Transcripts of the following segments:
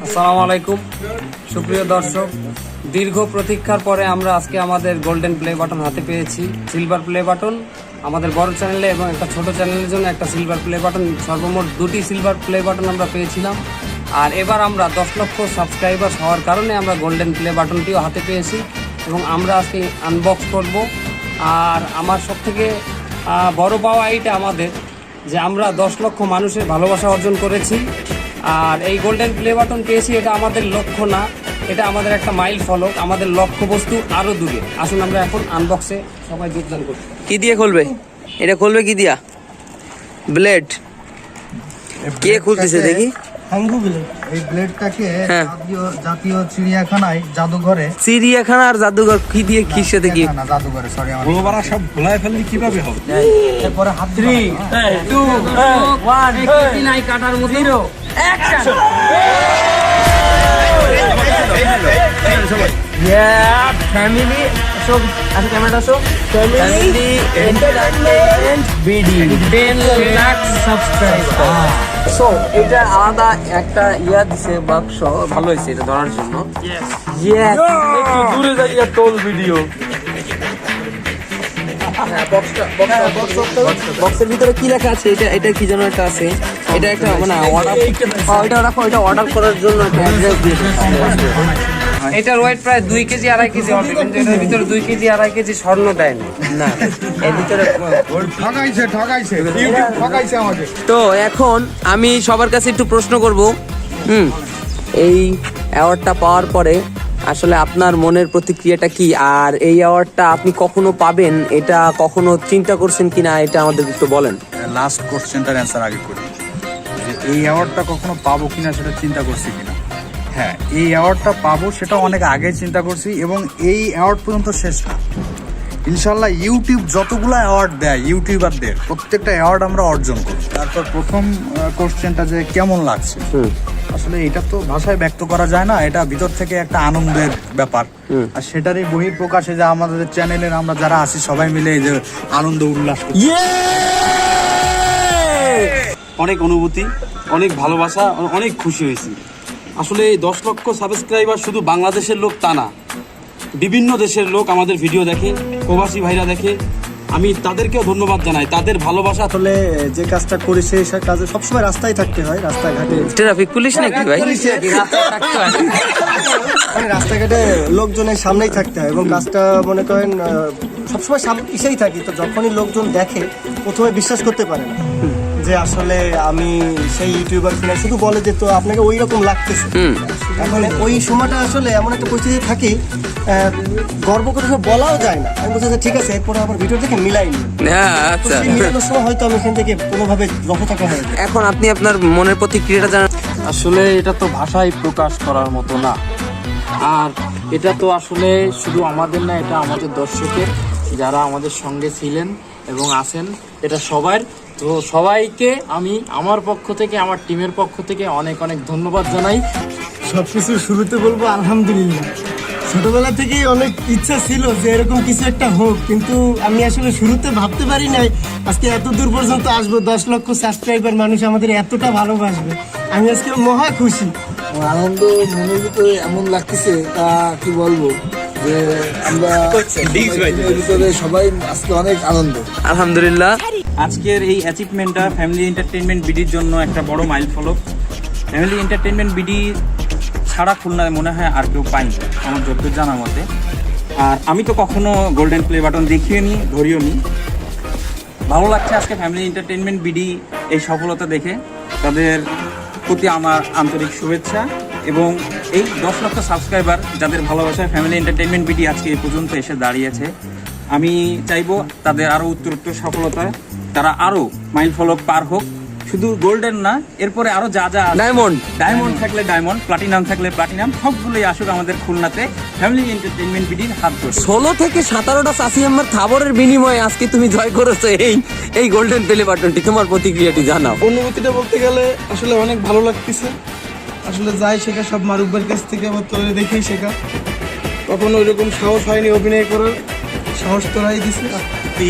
আসসালামু আলাইকুম সুপ্রিয় দর্শক, দীর্ঘ প্রতীক্ষার পরে আমরা আজকে আমাদের গোল্ডেন প্লে বাটন হাতে পেয়েছি। সিলভার প্লে বাটন আমাদের বড় চ্যানেলে এবং একটা ছোট চ্যানেলের জন্য একটা সিলভার প্লে বাটন, সর্বমোট 2টি সিলভার প্লে বাটন আমরা পেয়েছিলাম। আর এবার আমরা 10 লক্ষ সাবস্ক্রাইবার হওয়ার কারণে আমরা গোল্ডেন প্লে বাটনটিও হাতে পেয়েছি এবং আমরা আজকে আনবক্স করব। আর আমার সবথেকে বড় পাওয়া এইটা আমাদের, যে আমরা 10 লক্ষ মানুষের ভালোবাসা অর্জন করেছি। আর এই গোল্ডেন প্লে বাটন পেয়েছি, এটা আমাদের লক্ষ্য না, এটা আমাদের একটা মাইল ফলক, আমাদের লক্ষ্যবস্তু আরও দূরে। আসুন আমরা এখন আনবক্সে সবাই যোগদান করি। কি দিয়ে খুলবে? এটা খুলবে কি দিয়া? ব্লেড। কে খুলতেছে দেখি? এই ব্লেডটাকে জাতীয় চিড়িয়াখানায় জাদুঘরে, চিড়িয়াখানা আর জাদুঘর কি দিয়ে কির সাথে কি? না জাদুঘরে, সরি আমার গোলবারা সব ভুলায় ফেললে কিভাবে হবে? এরপরে হাত 3 2 1 একটি নাই কাটার মতো 0 অ্যাকশন। ফ্যামিলি সব আর ক্যামেরা সব family entertainment BD 10 lakh subscriber. So এটা আলাদা একটা ইয়া দিছে বাক্স, ভালো হয়েছে এটা ধরার জন্য। ইয়েস একটু দূরে যাইয়া টোল ভিডিও। বক্সের ভিতরে কি লেখা আছে? এটা কি যেন একটা আছে, এটা একটা মানে অর্ডার, ওইটা রাখো, ওইটা অর্ডার করার জন্য একটা অ্যাড্রেস দিয়েছে। এটার ওয়েট প্রায় 2 কেজি 2.5 কেজি হবে, কিন্তু এটার ভিতরে 2 কেজি 2.5 কেজি স্বর্ণ দেয় না। এর ভিতরে ঠকাইছে ইউটিউব ঠকাইছে আমাকে। তো এখন আমি সবার কাছে একটু প্রশ্ন করব। এই অ্যাওয়ার্ডটা পাওয়ার পরে আসলে আপনার মনের প্রতিক্রিয়াটা কি? আর এই অ্যাওয়ার্ডটা আপনি কখনো পাবেন, এটা কখনো চিন্তা করছেন কিনা, এটা আমাদের একটু বলেন। লাস্ট কোশ্চেনটার অ্যান্সার আগে করি, যে এই অ্যাওয়ার্ডটা কখনো পাবো কিনা সেটা চিন্তা করছি কিনা। হ্যাঁ, এই অ্যাওয়ার্ডটা পাবো সেটা অনেক আগে চিন্তা করছি, এবং এই অ্যাওয়ার্ড পর্যন্ত শেষ না। ইনশাল্লাহ ইউটিউব যতগুলো অ্যাওয়ার্ড দেয় ইউটিউবারদের, প্রত্যেকটা অ্যাওয়ার্ড আমরা অর্জন করি। তারপর প্রথম কোশ্চেনটা যে কেমন লাগছে, আসলে এটা তো ভাষায় ব্যক্ত করা যায় না, এটা ভিতর থেকে একটা আনন্দের ব্যাপার। আর সেটারই বহিঃপ্রকাশে যে আমাদের চ্যানেলের আমরা যারা আছি সবাই মিলে এই যে আনন্দ উল্লাস করি। অনেক অনুভূতি, অনেক ভালোবাসা, অনেক খুশি হয়েছি। আসলে এই 10 লক্ষ সাবস্ক্রাইবার শুধু বাংলাদেশের লোক তা না, বিভিন্ন দেশের লোক আমাদের ভিডিও দেখে, প্রবাসী ভাইরা দেখে। আমি তাদেরকেও ধন্যবাদ জানাই, তাদের ভালোবাসা। আসলে যে কাজটা করি সেই কাজে সবসময় রাস্তায় থাকতে হয়, রাস্তাঘাটে ট্রাফিক পুলিশ নাকি ভাই? রাস্তাঘাটে লোকজনের সামনেই থাকতে হয় এবং কাজটা মনে করেন সবসময় ইসেই থাকি। তো যখনই লোকজন দেখে প্রথমে বিশ্বাস করতে পারে না যে আসলে আমি সেই ইউটিউবার কিনা, শুধু বলে যে তো আপনাকে ওই রকম লাগতেছে। এখন ওই সময়টা আসলে এমন একটা পরিস্থিতি থাকে, গর্ব করে বলাও যায় না। আমি বলছি যে ঠিক আছে, এরপরে আবার ভিডিও থেকে মিলাই নি। আচ্ছা, মিলানোর সময় হয়তো আমি এখান থেকে কোনোভাবে রফতাকা হয়ে যায়। এখন আপনি আপনার মনের প্রতিক্রিয়াটা জানান। আসলে এটা তো ভাষায় প্রকাশ করার মতো না। আর এটা তো আসলে শুধু আমাদের না, এটা আমাদের দর্শকের, যারা আমাদের সঙ্গে ছিলেন এবং আছেন, এটা সবার। তো সবাইকে আমি আমার পক্ষ থেকে, আমার টিমের পক্ষ থেকে অনেক অনেক ধন্যবাদ জানাই। সবকিছু শুরুতে বলবো আলহামদুলিল্লাহ। ছোটবেলা থেকেই অনেক ইচ্ছা ছিল যে এরকম কিছু একটা হোক, কিন্তু আমি আসলে শুরুতে ভাবতে পারি নাই আজকে এত দূর পর্যন্ত আসবো। 10 লক্ষ সাবস্ক্রাইবার, মানুষ আমাদের এতটা ভালোবাসবে। আমি আজকে মহা খুশি। আনন্দ মনের ভিতরে এমন লাগতেছে, তা কি বলবো, যে আমরা ভিতরে সবাই আজকে অনেক আনন্দ। আলহামদুলিল্লাহ। আজকের এই অ্যাচিভমেন্টটা ফ্যামিলি এন্টারটেইনমেন্ট বিডির জন্য একটা বড় মাইল ফলক। ফ্যামিলি এন্টারটেইনমেন্ট বিডি ছাড়া খুলনায় মনে হয় আর কেউ পায়নি আমার যতদূর জানা মতে। আর আমি তো কখনো গোল্ডেন প্লে বাটন দেখিও নি, ধরিও নি। ভালো লাগছে আজকে ফ্যামিলি এন্টারটেইনমেন্ট বিডি এই সফলতা দেখে। তাদের প্রতি আমার আন্তরিক শুভেচ্ছা, এবং এই 10 লক্ষ সাবস্ক্রাইবার যাদের ভালোবাসায় ফ্যামিলি এন্টারটেইনমেন্ট বিডি আজকে এই পর্যন্ত এসে দাঁড়িয়েছে, আমি চাইবো তাদের আরও উত্তরোত্তর সফলতা, তারা আরও মাইল ফলক পার হোক। শুধু গোল্ডেন না, এরপরে আরো যা যা ডায়মন্ড থাকলে ডায়মন্ড, প্লাটিনাম থাকলে প্লাটিনাম, সবগুলোই আসুক আমাদের খুলনাতে ফ্যামিলি এন্টারটেইনমেন্ট বিডির হাত ধরে। 16 থেকে 17টা চাষি আমার খাবারের বিনিময়ে আজকে তুমি জয় করেছো এই গোল্ডেন প্লে বাটনটি। তোমার প্রতিক্রিয়াটি জানাও। অনুভূতিটা বলতে গেলে আসলে অনেক ভালো লাগতেছে। আসলে যাই শেখা সব মারুফ ভাইয়ের কাছ থেকে, আমার তোরে দেখেই শেখা। তখন ওইরকম সাহস হয়নি অভিনয় করার, সাহস তোরাই দিছে।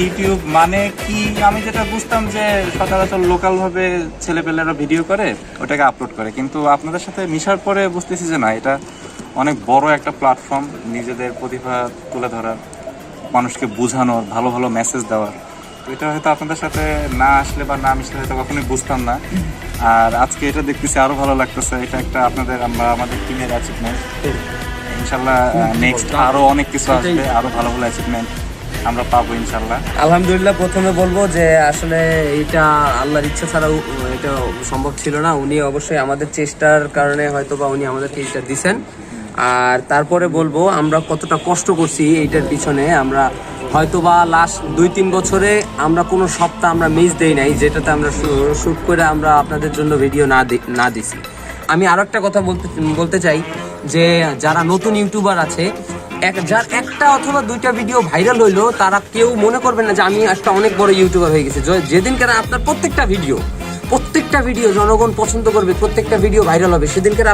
ইউটিউব মানে কি, আমি যেটা বুঝতাম যে সচরাচর লোকাল ভাবে ছেলেপেলেরা ভিডিও করে ওটাকে আপলোড করে, কিন্তু আপনাদের সাথে মিশার পরে বুঝতেছি যে না, এটা অনেক বড় একটা প্ল্যাটফর্ম নিজেদের প্রতিভা তুলে ধরার, মানুষকে বোঝানোর, ভালো ভালো মেসেজ দেওয়ার। তো এটা হয়তো আপনাদের সাথে না আসলে বা না মিশলে হয়তো কখনোই বুঝতাম না। আর আজকে এটা দেখতেছি আরো ভালো লাগতেছে। এটা একটা আমাদের টিমের অ্যাচিভমেন্ট। ইনশাল্লাহ নেক্সট আরো অনেক কিছু আসবে, আরো ভালো ভালো অ্যাচিভমেন্ট আমরা পাবো ইনশাল্লাহ। আলহামদুলিল্লাহ, প্রথমে বলবো যে আসলে এটা আল্লাহর ইচ্ছা ছাড়াও এটা সম্ভব ছিল না। উনি অবশ্যই আমাদের চেষ্টার কারণে হয়তো বা উনি আমাদেরকে এটা দিছেন। আর তারপরে বলবো আমরা কতটা কষ্ট করছি এইটার পিছনে। আমরা হয়তো বা লাস্ট 2-3 বছরে আমরা কোনো সপ্তাহ আমরা মিস দেই নাই যেটাতে আমরা শ্যুট করে আমরা আপনাদের জন্য ভিডিও না দিছি। আমি আরো একটা কথা বলতে চাই যে যারা নতুন ইউটিউবার আছে, যার একটা অথবা 2টা ভিডিও ভাইরাল হইলো, তারা কেউ মনে করবেন না যে আমি একটা অনেক বড় ইউটিউবার হয়ে গেছে। যেদিনকে আপনার প্রত্যেকটা ভিডিও জনগণ পছন্দ করবে, প্রত্যেকটা ভিডিও ভাইরাল হবে, সেদিনকে